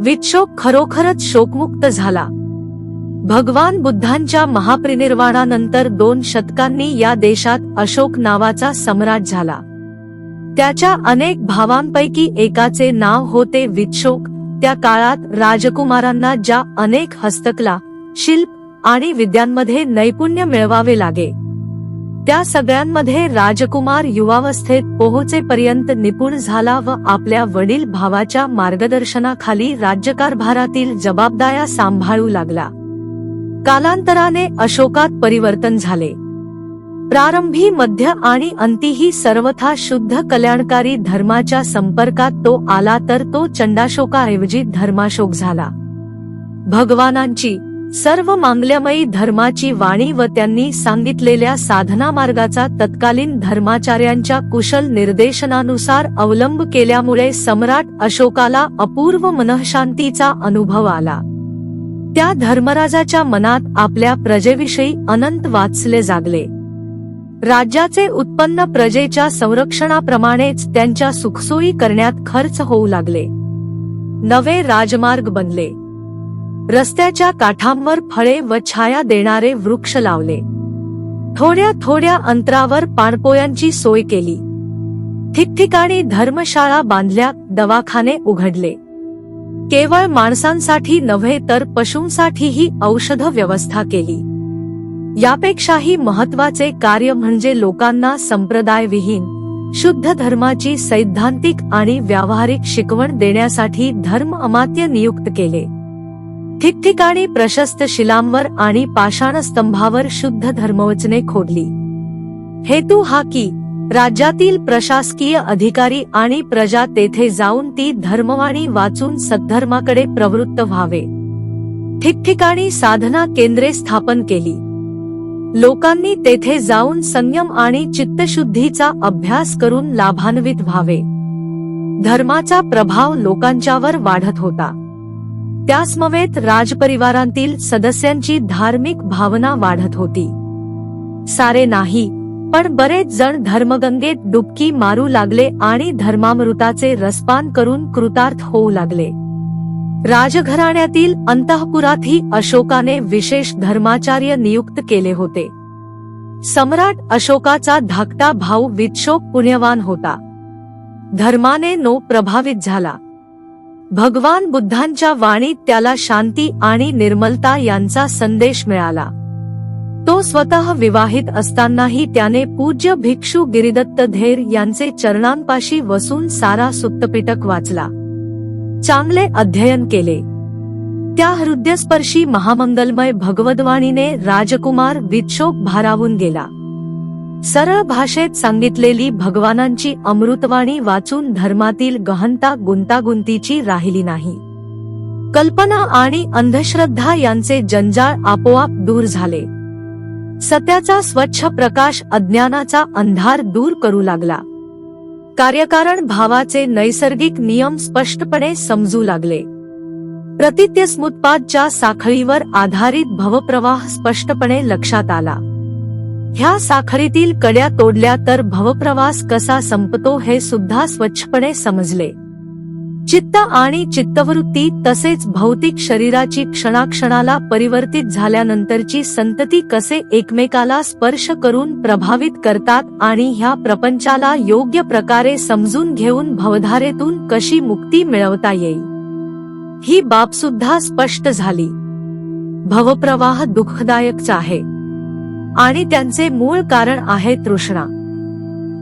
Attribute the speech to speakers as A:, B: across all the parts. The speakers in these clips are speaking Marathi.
A: विच्छोक खरोखरच शोकमुक्त झाला. भगवान बुद्धांच्या महापरिनिर्वाणानंतर 2 शतकांनी या देशात अशोक नावाचा सम्राट झाला. त्याच्या अनेक भावांपैकी एकाचे नाव होते विच्छोक. त्या काळात राजकुमारांना ज्या अनेक हस्तकला, शिल्प आणि विद्यांमध्ये नैपुण्य मिळवावे लागे, त्या सगळ्यांमध्ये राजकुमार युवावस्थेत पोहोचेपर्यंत निपुण झाला व आपल्या वडील भावाच्या मार्गदर्शनाखाली राज्यकारभारातील जबाबदाऱ्या सांभाळू लागला. कालांतराने अशोकात परिवर्तन झाले. प्रारंभी, मध्य आणि अंतीही सर्वथा शुद्ध कल्याणकारी धर्माच्या संपर्कात तो आला, तर तो चंडाशोकाऐवजी धर्माशोक झाला. भगवानांची सर्व मांगल्यमयी धर्माची वाणी व त्यांनी सांगितलेल्या साधना मार्गाचा तत्कालीन धर्माचार्यांच्या कुशल निर्देशनानुसार अवलंब केल्यामुळे सम्राट अशोकाला अपूर्व मनःशांतीचा अनुभव आला. त्या धर्मराजाच्या मनात आपल्या प्रजेविषयी अनंत वात्सल्य जागले. राज्याचे उत्पन्न प्रजेच्या संरक्षणाप्रमाणेच त्यांच्या सुखसोयी करण्यात खर्च होऊ लागले. नवे राजमार्ग बनले. रस्त्याच्या काठांवर फळे व छाया देणारे वृक्ष लावले. थोड्या थोड्या अंतरावर पाणपोयांची सोय केली. ठिकठिकाणी धर्मशाळा बांधल्या, दवाखाने उघडले. केवळ माणसांसाठी नव्हे तर पशूंसाठीही औषध व्यवस्था केली. यापेक्षाही महत्वाचे कार्य म्हणजे लोकांना संप्रदायविहीन, शुद्ध धर्माची सैद्धांतिक आणि व्यावहारिक शिकवण देण्यासाठी धर्म अमात्य नियुक्त केले. ठिकठिकाणी प्रशस्त शिलांवर आणि पाषाणस्तंभावर शुद्ध धर्मवचने खोडली. हेतू हा की राज्यातील प्रशासकीय अधिकारी आणि प्रजा तेथे जाऊन ती धर्मवाणी वाचून सद्धर्माकडे प्रवृत्त व्हावे. ठिकठिकाणी साधना केंद्रे स्थापन केली. लोकांनी तेथे जाऊन संयम आणि चित्तशुद्धीचा अभ्यास करून लाभान्वित व्हावे. धर्माचा प्रभाव लोकांच्यावर वाढत होता. त्यासमवेत राजपरिवारांतील सदस्यांची धार्मिक भावना वाढत होती. सारे नाही, पण बरेच जण धर्मगंगेत डुबकी मारू लागले आणि धर्मामृताचे रसपान करून कृतार्थ होऊ लागले. राजघराण्यातील अंतःपुरातही अशोकाने विशेष धर्माचार्य नियुक्त केले होते. सम्राट अशोकाचा धाकटा भाऊ विच्छोक पुण्यवान होता. धर्माने प्रभावित झाला. भगवान बुद्धांच्या वाणीत त्याला शांती आणि निर्मलता यांचा संदेश मिळाला. तो स्वतः विवाहित असतानाही त्याने पूज्य भिक्षू गिरिदत्त धेर यांचे चरणांपाशी बसून सारा सुत्तपिटक वाचला. चांगले अध्ययन केले. त्या हृदयस्पर्शी महामंगलमय भगवद्वाणीने राजकुमार विच्छोक भारावून गेला. सरळ भाषेत सांगितलेली भगवानांची अमृतवाणी वाचून धर्मातील गहनता गुंतागुंतीची राहिली नाही. कल्पना आणि अंधश्रद्धा यांचे जंजाळ आपोआप दूर झाले. सत्याचा स्वच्छ प्रकाश अज्ञानाचा अंधार दूर करू लागला. कार्यकारण भावाचे नैसर्गिक नियम स्पष्टपणे समजू लागले. प्रतित्यस्मुत्पादच्या साखळीवर आधारित भवप्रवाह स्पष्टपणे लक्षात आला. ह्या साखळीतील कड्या तोडल्या तर भवप्रवास कसा संपतो हे सुद्धा स्वच्छपणे समजले. चित्त आणि चित्तवृत्ती तसेच भौतिक शरीराची क्षणाक्षणाला परिवर्तित झाल्यानंतरची संतती कसे एकमेकाला स्पर्श करून प्रभावित करतात आणि ह्या प्रपंचाला योग्य प्रकारे समजून घेऊन भवधारेतून कशी मुक्ती मिळवता येईल, ही बाब सुद्धा स्पष्ट झाली. भवप्रवाह दुःखदायकच आहे आणि त्यांचे मूळ कारण आहे तृष्णा,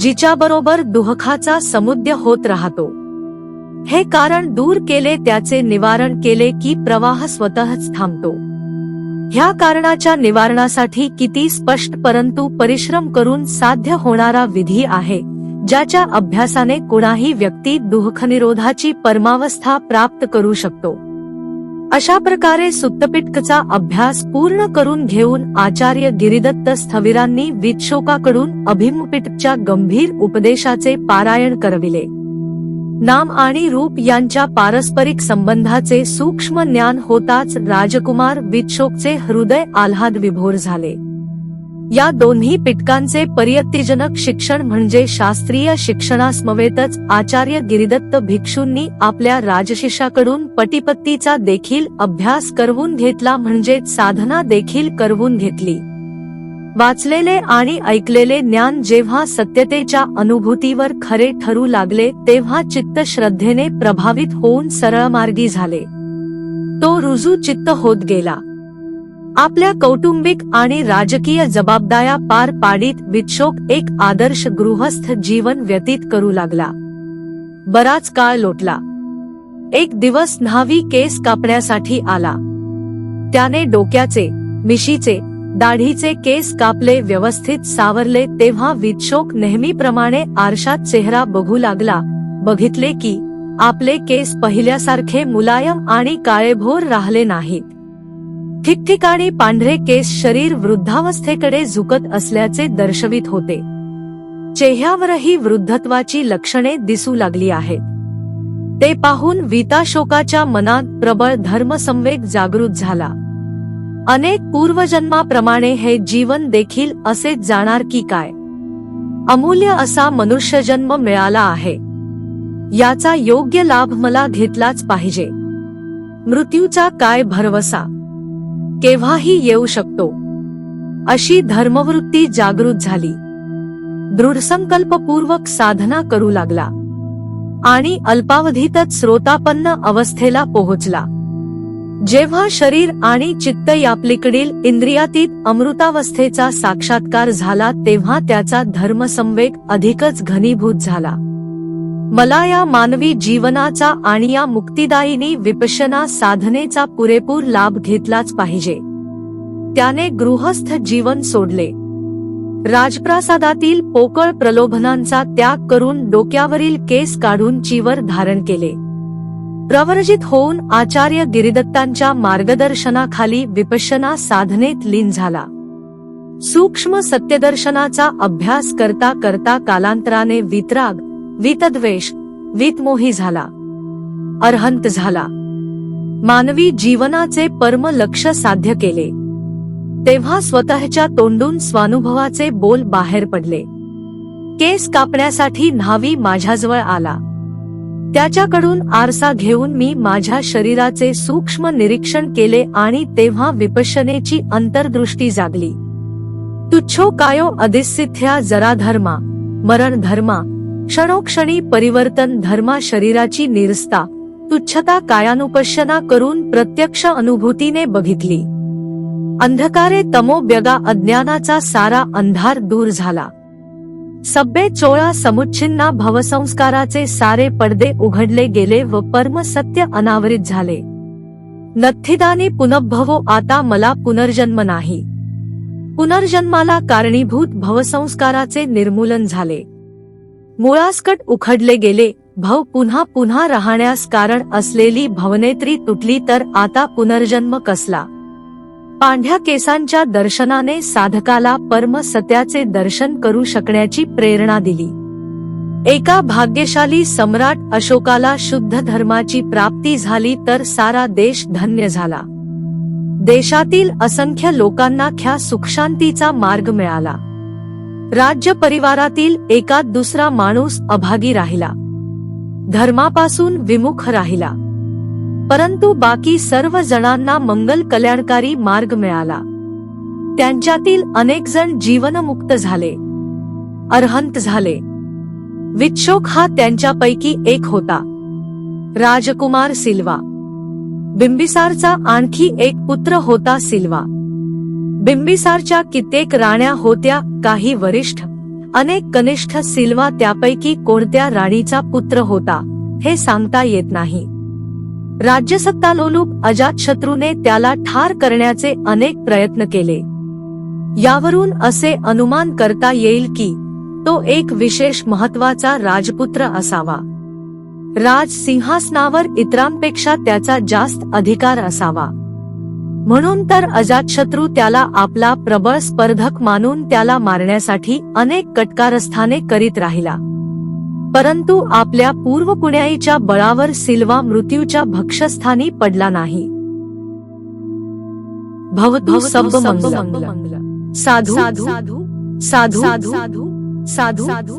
A: जिच्याबरोबर दुःखाचा समुद्य होत राहतो. हे कारण दूर केले, त्याचे निवारण केले की प्रवाह स्वतःच थांबतो. ह्या कारणाच्या निवारणासाठी किती स्पष्ट परंतु परिश्रम करून साध्य होणारा विधी आहे, ज्याच्या अभ्यासाने कुणाही व्यक्ती दुःखनिरोधाची परमावस्था प्राप्त करू शकतो. अशा प्रकारे सुत्तपिटकचा अभ्यास पूर्ण करून घेऊन आचार्य गिरिदत्त स्थविरांनी विच्छोकाकडून अभिमपिटकच्या गंभीर उपदेशाचे पारायण करविले. नाम आणि रूप यांच्या पारस्परिक संबंधाचे सूक्ष्म ज्ञान होताच राजकुमार विच्छोकचे हृदय आल्हाद विभोर झाले. या दोन्ही पिटकांचे परियत्तिजनक शिक्षण म्हणजे शास्त्रीय शिक्षणासमवेतच आचार्य गिरिदत्त भिक्षूंनी आपल्या राजशिष्याकडून पटीपत्तीचा देखील अभ्यास करवून घेतला, म्हणजेच साधना देखील करवून घेतली. वाचलेले आणि ऐकलेले ज्ञान जेव्हा सत्यतेच्या अनुभूतीवर खरे ठरू लागले तेव्हा चित्त श्रद्धेने प्रभावित होऊन सरळमार्गी झाले. तो रुजू चित्त होत गेला. आपल्या कौटुंबिक आणि राजकीय जबाबदाऱ्या पार पाडीत विच्छोक एक आदर्श गृहस्थ जीवन व्यतीत करू लागला. बराच काळ लोटला. एक दिवस न्हावी केस कापण्यासाठी आला. त्याने डोक्याचे, मिशीचे, दाढीचे केस कापले, व्यवस्थित सावरले तेव्हा विच्छोक नेहमीप्रमाणे आरशात चेहरा बघू लागला. बघितले की आपले केस पहिल्यासारखे मुलायम आणि काळेभोर राहिले नाहीत. ठिकठिकाणी पांढरे केस शरीर वृद्धावस्थेकडे झुकत असल्याचे दर्शवित होते. चेहऱ्यावरही वृद्धत्वाची लक्षणे दिसू लागली आहेत. ते पाहून वीताशोकाच्या मनात प्रबळ धर्मसंवेग जागृत झाला. अनेक पूर्वजन्माप्रमाणे हे जीवन देखील असेच जाणार की काय? अमूल्य असा मनुष्यजन्म मिळाला आहे. याचा योग्य लाभ मला घेतलाच पाहिजे. मृत्यूचा काय भरवसा? केव्हाही येऊ शकतो. अशी धर्मवृत्ती जागृत झाली. दृढसंकल्पपूर्वक साधना करू लागला आणि अल्पावधीतच श्रोतापन्न अवस्थेला पोहोचला. जेव्हा शरीर आणि चित्त यापलीकडील इंद्रियातीत अमृतावस्थेचा साक्षात्कार झाला तेव्हा त्याचा धर्मसंवेग अधिकच घनीभूत झाला. मला या मानवी जीवनाचा आणि या मुक्तिदायिनी विपश्यना साधनेचा पुरेपूर लाभ घेतलाच पाहिजे. त्याने गृहस्थ जीवन सोडले. राजप्रासादातील पोकळ प्रलोभनांचा त्याग करून डोक्यावरील केस काढून चीवर धारण केले. प्रव्रजित होऊन आचार्य गिरिदत्तांच्या मार्गदर्शनाखाली विपश्यना साधनेत लीन झाला. सूक्ष्म सत्यदर्शनाचा अभ्यास करता करता कालांतराने वितराग, वितद्वेष, वितमोही झाला. अरहंत झाला. मानवी जीवनाचे परम लक्ष्य साध्य केले. तेव्हा स्वतःच्या तोंडून स्वानुभवाचे बोल बाहेर पडले. केस कापण्यासाठी न्हावी माझ्याजवळ आला. त्याच्याकडून आरसा घेऊन मी माझ्या शरीराचे सूक्ष्म निरीक्षण केले आणि तेव्हा विपश्यनेची अंतर्दृष्टी जागली. तुच्छो कायो अधिसिथ्या जरा धर्मा, मरण धर्मा, क्षणोक्षणी परिवर्तन धर्मा, शरीराची निरस्ता, तुच्छता कायानुपश्यना करून प्रत्यक्ष अनुभूतीने बघितली. अंधकारे तमो व्यगा, अज्ञानाचा सारा अंधार दूर झाला. सब्बे चोळा समुच्छिन्ना, भवसंस्काराचे सारे पडदे उघडले गेले व परम सत्य अनावरित झाले. नत्थिदानी पुनर्भवो, आता मला पुनर्जन्म नाही. पुनर्जन्माला कारणीभूत भवसंस्काराचे निर्मूलन झाले. मुळासकट उखडले गेले. भव पुन्हा पुन्हा राहण्यास कारण असलेली भवनेत्री तुटली तर आता पुनर्जन्म कसला? पांढ्या केसांच्या दर्शनाने साधकाला परम सत्याचे दर्शन करू शकण्याची प्रेरणा दिली. एका भाग्यशाली सम्राट अशोकाला शुद्ध धर्माची प्राप्ती झाली तर सारा देश धन्य झाला. देशातील असंख्य लोकांना ख्या सुखशांतीचा मार्ग मिळाला. राज्य परिवारातील एकात दुसरा माणूस अभागी राहिला, धर्मापासून विमुख राहिला, परंतु बाकी सर्व जणांना मंगल कल्याणकारी मार्ग मिळाला. त्यांच्यातील अनेक जण जीवनमुक्त झाले, अरहंत झाले. विच्छोक हा त्यांच्यापैकी एक होता. राजकुमार सिल्वा. बिंबिसारचा आणखी एक पुत्र होता सिल्वा. बिंबिसारच्या कित्येक राण्या होत्या, काही वरिष्ठ, अनेक कनिष्ठ. सिल्वा त्यापैकी कोणत्या राणीचा पुत्र होता हे सांगता येत नाही. राज्यसत्तालोलूप अजातशत्रूने त्याला ठार करण्याचे अनेक प्रयत्न केले. यावरून असे अनुमान करता येईल की तो एक विशेष महत्वाचा राजपुत्र असावा. राज सिंहासनावर इतरांपेक्षा त्याचा जास्त अधिकार असावा. म्हणून तर अजातशत्रू त्याला आपला प्रबळ स्पर्धक मानून त्याला मारण्यासाठी अनेक कटकारस्थाने करीत राहिला. परंतु आपल्या पूर्वपुण्याईच्या बळावर सिल्वा मृत्यूच्या भक्षस्थानी पडला नाही. भवतु सब मंगल. साधू साधू साधू साधू साधू साधू